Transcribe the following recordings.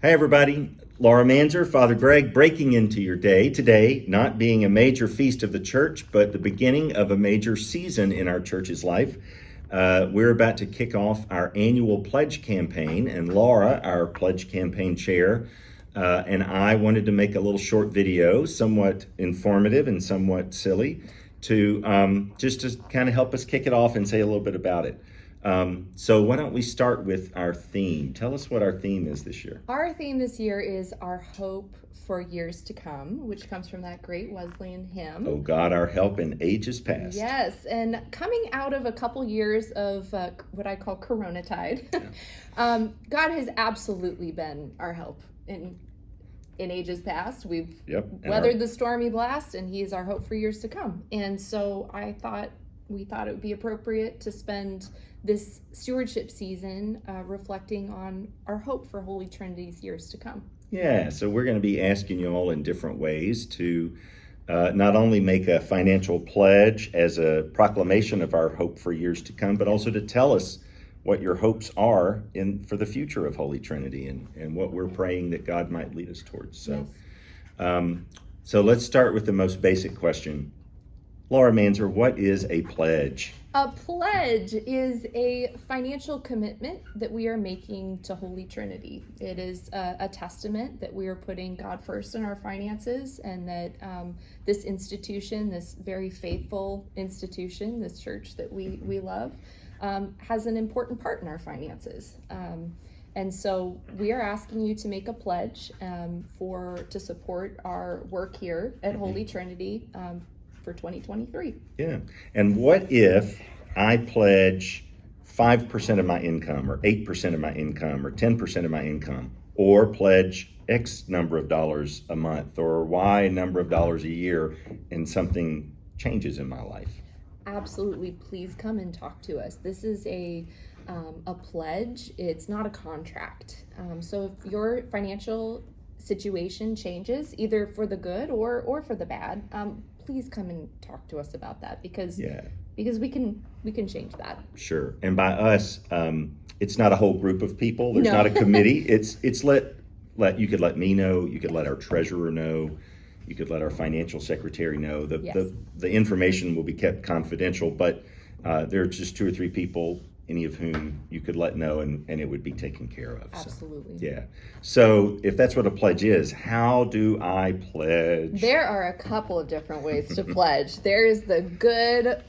Hey everybody, Laura Manzer, Father Greg, breaking into your day today, not being a major feast of the church, but the beginning of a major season in our church's life. We're about to kick off our annual pledge campaign, and Laura, our pledge campaign chair, and I wanted to make a little short video, somewhat informative and somewhat silly, to just to kind of help us kick it off and say a little bit about it. So why don't we start with our theme? Tell us what our theme is this year. Our theme this year is Our Hope for Years to Come, which comes from that great Wesleyan hymn. Oh God, our help in ages past. Yes, and coming out of a couple years of what I call Corona tide, God has absolutely been our help in ages past. We've weathered the stormy blast, and He's our hope for years to come. And so we thought it would be appropriate to spend this stewardship season reflecting on our hope for Holy Trinity's years to come. Yeah, so we're going to be asking you all in different ways to not only make a financial pledge as a proclamation of our hope for years to come, but also to tell us what your hopes are for the future of Holy Trinity and what we're praying that God might lead us towards. So, yes. So let's start with the most basic question. Laura Manzer, what is a pledge? A pledge is a financial commitment that we are making to Holy Trinity. It is a testament that we are putting God first in our finances, and that this institution, this very faithful institution, this church that we love, has an important part in our finances. And so we are asking you to make a pledge to support our work here at Holy Trinity for 2023. Yeah. And what if I pledge 5% of my income, or 8% of my income, or 10% of my income, or pledge X number of dollars a month, or Y number of dollars a year, and something changes in my life? Absolutely. Please come and talk to us. This is a pledge. It's not a contract. So if your financial situation changes, either for the good or for the bad, please come and talk to us about that, because we can change that. Sure. And by us, it's not a whole group of people. There's No. not a committee. It's you could let me know, you could let our treasurer know, you could let our financial secretary know. The information will be kept confidential, but there are just 2 or 3 people, any of whom you could let know, and it would be taken care of. Absolutely. So, yeah. So if that's what a pledge is, how do I pledge? There are a couple of different ways to pledge. There is the good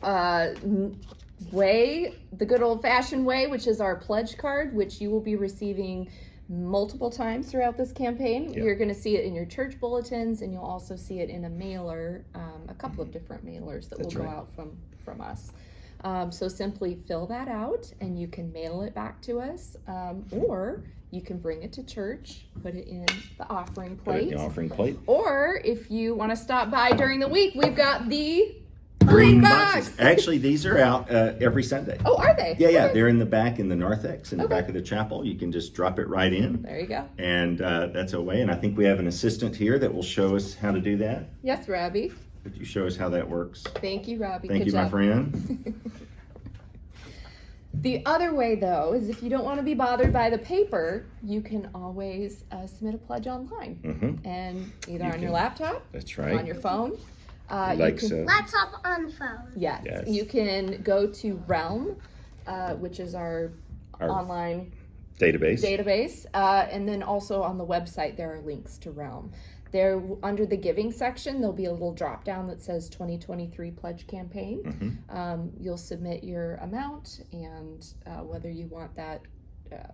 way, the good old-fashioned way, which is our pledge card, which you will be receiving multiple times throughout this campaign. Yeah. You're going to see it in your church bulletins, and you'll also see it in a mailer, a couple of different mailers that will go out from us. So simply fill that out, and you can mail it back to us, or you can bring it to church, put it in the offering plate. Put it in the offering plate. Or if you want to stop by during the week, we've got the Green box. boxes. Actually, these are out every Sunday. Oh, are they? Yeah. Okay. They're in the back in the narthex, in the back of the chapel. You can just drop it right in. There you go. And that's a way. And I think we have an assistant here that will show us how to do that. Yes, Robbie. Could you show us how that works? Thank you, Robbie. Thank Good you, job. my friend. The other way, though, is if you don't want to be bothered by the paper, you can always submit a pledge online, and either on your laptop, That's right. on your phone. Laptop on phone. Yes. You can go to Realm, which is our online database, and then also on the website there are links to Realm. There, under the giving section, there'll be a little drop down that says 2023 pledge campaign. You'll submit your amount and whether you want that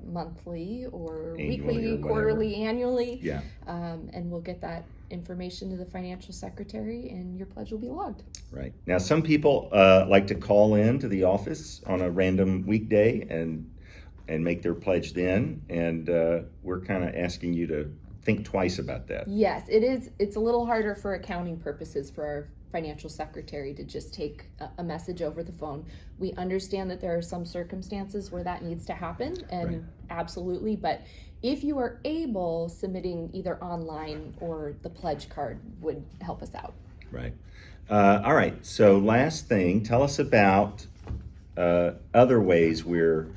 monthly or weekly, quarterly, annually. Yeah. And we'll get that information to the financial secretary, and your pledge will be logged. Right. Now, some people like to call in to the office on a random weekday and make their pledge then, and we're kind of asking you to think twice about that. Yes, it is. It's a little harder for accounting purposes for our financial secretary to just take a message over the phone. We understand that there are some circumstances where that needs to happen, and absolutely, but if you are able, submitting either online or the pledge card would help us out. Right. All right. So last thing, tell us about other ways we're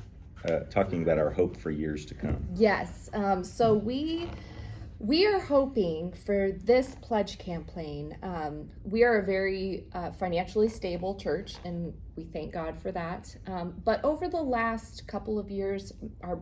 talking about our hope for years to come. Yes. So we are hoping for this pledge campaign. We are a very financially stable church, and we thank God for that. But over the last couple of years, our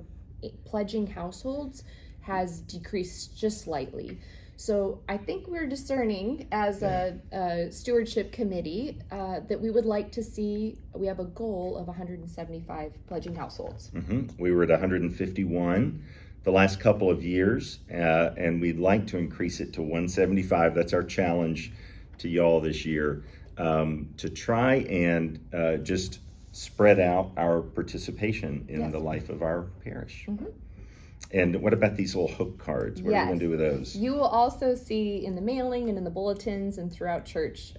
pledging households has decreased just slightly. So I think we're discerning as a stewardship committee that we would like to see, we have a goal of 175 pledging households. We were at 151 the last couple of years, and we'd like to increase it to 175. That's our challenge to y'all this year, to try and just spread out our participation in the life of our parish. And what about these little hope cards? What are we going to do with those? You will also see in the mailing and in the bulletins and throughout church,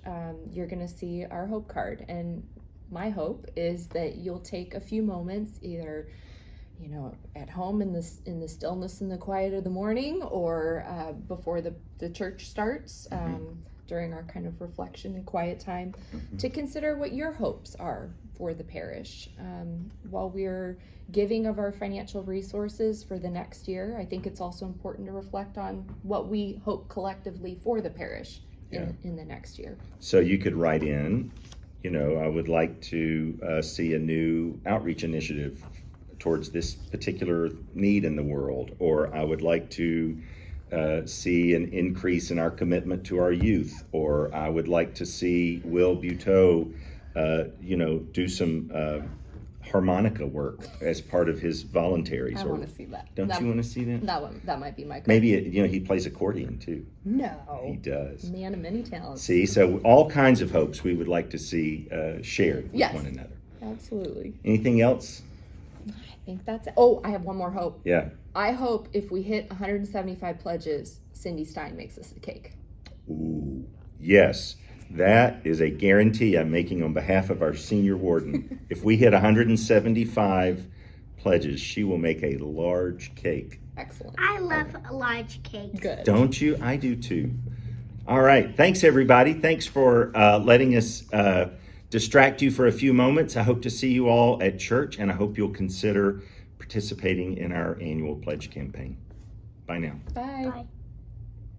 you're going to see our hope card. And my hope is that you'll take a few moments, either at home in the stillness and the quiet of the morning, or before the church starts, during our kind of reflection and quiet time, to consider what your hopes are for the parish. While we're giving of our financial resources for the next year, I think it's also important to reflect on what we hope collectively for the parish in the next year. So you could write in, I would like to see a new outreach initiative towards this particular need in the world, or I would like to see an increase in our commitment to our youth, or I would like to see Will Buteau, do some harmonica work as part of his voluntaries. I want to see that. Don't you want to see that? That might be my goal. Maybe he plays accordion too. No, he does. Man of many talents. See, so all kinds of hopes we would like to see shared with one another. Absolutely. Anything else? I think that's it. Oh, I have one more hope. Yeah. I hope if we hit 175 pledges, Cindy Stein makes us a cake. Ooh, yes. That is a guarantee I'm making on behalf of our senior warden. If we hit 175 pledges, she will make a large cake. Excellent. I love a large cake. Good. Don't you? I do too. All right. Thanks, everybody. Thanks for letting us distract you for a few moments. I hope to see you all at church, and I hope you'll consider participating in our annual pledge campaign. Bye now. Bye. Bye.